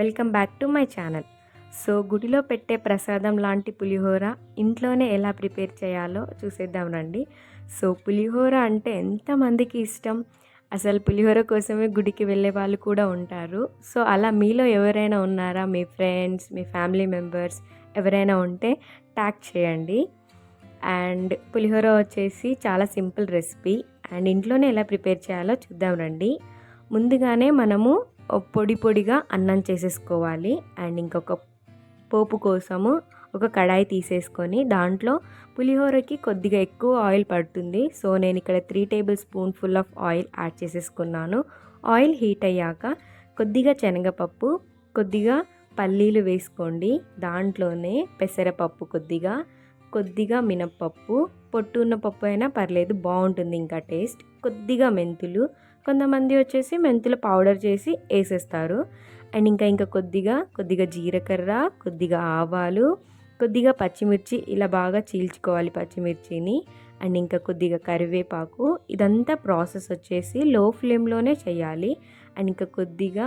Welcome back to my channel. So గుడిలో పెట్టే ప్రసాదం లాంటి పులిహోర ఇంట్లోనే ఎలా ప్రిపేర్ చేయాలో చూసేద్దాం రండి. సో పులిహోర అంటే ఎంతమందికి ఇష్టం, అసలు పులిహోర కోసమే గుడికి వెళ్ళే వాళ్ళు కూడా ఉంటారు. సో అలా మీలో ఎవరైనా ఉన్నారా, మీ ఫ్రెండ్స్, మీ ఫ్యామిలీ మెంబర్స్ ఎవరైనా ఉంటే ట్యాగ్ చేయండి. అండ్ పులిహోర వచ్చేసి చాలా సింపుల్ రెసిపీ అండ్ ఇంట్లోనే ఎలా ప్రిపేర్ చేయాలో చూద్దాం రండి. ముందుగానే మనము పొడి పొడిగా అన్నం చేసేసుకోవాలి. అండ్ ఇంకొక పోపు కోసము ఒక కడాయి తీసేసుకొని దాంట్లో పులిహోరకి కొద్దిగా ఎక్కువ ఆయిల్ పడుతుంది. సో నేను ఇక్కడ 3 table spoon full of oil add చేసేసుకున్నాను. ఆయిల్ హీట్ అయ్యాక కొద్దిగా శనగపప్పు, కొద్దిగా పల్లీలు వేసుకోండి. దాంట్లోనే పెసరపప్పు కొద్దిగా మినప్పప్పు, పొట్టు ఉన్న పప్పు అయినా పర్లేదు, బాగుంటుంది ఇంకా టేస్ట్. కొద్దిగా మెంతులు, కొంతమంది వచ్చేసి మెంతులు పౌడర్ చేసి వేసేస్తారు. అండ్ ఇంకా కొద్దిగా జీలకర్ర, కొద్దిగా ఆవాలు, కొద్దిగా పచ్చిమిర్చి ఇలా బాగా చీల్చుకోవాలి పచ్చిమిర్చిని. అండ్ ఇంకా కొద్దిగా కరివేపాకు. ఇదంతా ప్రాసెస్ వచ్చేసి లో ఫ్లేమ్లోనే చేయాలి. అండ్ ఇంకా కొద్దిగా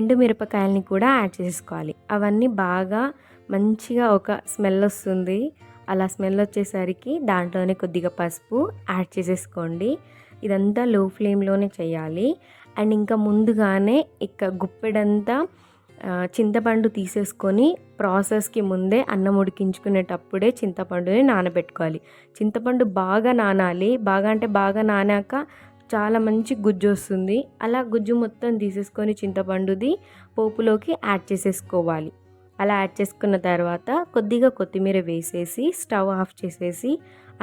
ఎండుమిరపకాయలని కూడా యాడ్ చేసుకోవాలి. అవన్నీ బాగా మంచిగా ఒక స్మెల్ వస్తుంది. అలా స్మెల్ వచ్చేసరికి దాంట్లోనే కొద్దిగా పసుపు యాడ్ చేసేసుకోండి. ఇదంతా లో ఫ్లేమ్లోనే చేయాలి. అండ్ ఇంకా ముందుగానే గుప్పెడంతా చింతపండు తీసేసుకొని ప్రాసెస్కి ముందే అన్నం ఉడికించుకునేటప్పుడే చింతపండుని నానబెట్టుకోవాలి. చింతపండు బాగా నానాలి. బాగా అంటే బాగా నానాక చాలా మంచి గుజ్జు వస్తుంది. అలా గుజ్జు మొత్తం తీసేసుకొని చింతపండుది పోపులోకి యాడ్ చేసేసుకోవాలి. అలా యాడ్ చేసుకున్న తర్వాత కొద్దిగా కొత్తిమీర వేసేసి స్టవ్ ఆఫ్ చేసేసి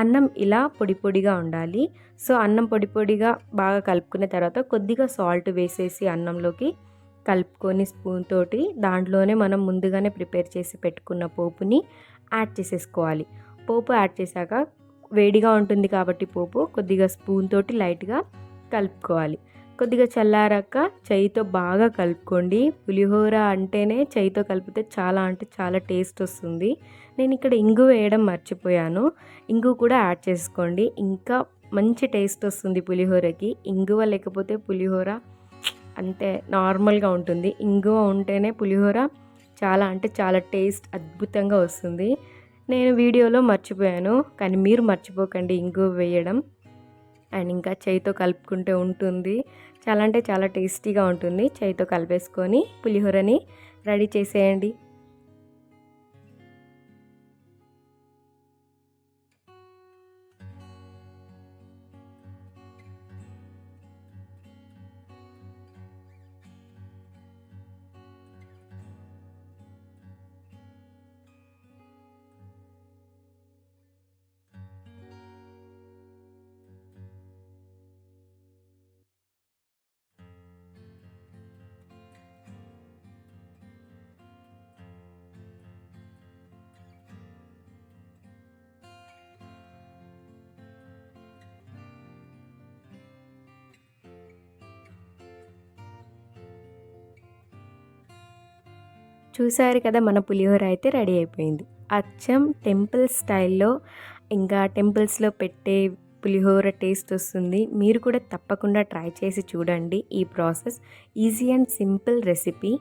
అన్నం ఇలా పొడి పొడిగా ఉండాలి. సో అన్నం పొడి పొడిగా బాగా కలుపుకున్న తర్వాత కొద్దిగా సాల్ట్ వేసేసి అన్నంలోకి కలుపుకొని స్పూన్ తోటి దాంట్లోనే మనం ముందుగానే ప్రిపేర్ చేసి పెట్టుకున్న పోపుని యాడ్ చేసేసుకోవాలి. పోపు యాడ్ చేశాక వేడిగా ఉంటుంది కాబట్టి పోపు కొద్దిగా స్పూన్ తోటి లైట్గా కలుపుకోవాలి. కొద్దిగా చల్లారాక చేయితో బాగా కలుపుకోండి. పులిహోర అంటేనే చేయితో కలిపితే చాలా అంటే చాలా టేస్ట్ వస్తుంది. నేను ఇక్కడ ఇంగు వేయడం మర్చిపోయాను. ఇంగు కూడా యాడ్ చేసుకోండి, ఇంకా మంచి టేస్ట్ వస్తుంది పులిహోరకి. ఇంగువ లేకపోతే పులిహోర అంతే నార్మల్గా ఉంటుంది. ఇంగువ ఉంటేనే పులిహోర చాలా అంటే చాలా టేస్ట్ అద్భుతంగా వస్తుంది. నేను వీడియోలో మర్చిపోయాను, కానీ మీరు మర్చిపోకండి ఇంగువ వేయడం. అండ్ ఇంకా చేయితో కలుపుకుంటే ఉంటుంది, చాలా అంటే చాలా టేస్టీగా ఉంటుంది. చేయితో కలిపేసుకొని పులిహోరని రెడీ చేసేయండి. చూసారు కదా, మన పులిహోర అయితే రెడీ అయిపోయింది. అచ్చం టెంపుల్ స్టైల్లో, ఇంకా టెంపుల్స్లో పెట్టే పులిహోర టేస్ట్ వస్తుంది. మీరు కూడా తప్పకుండా ట్రై చేసి చూడండి. ఈ process easy and simple recipe.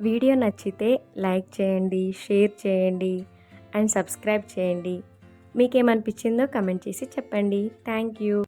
Video నచ్చితే లైక్ చేయండి, షేర్ చేయండి అండ్ సబ్స్క్రైబ్ చేయండి. మీకేమనిపించిందో కమెంట్ చేసి చెప్పండి. Thank you.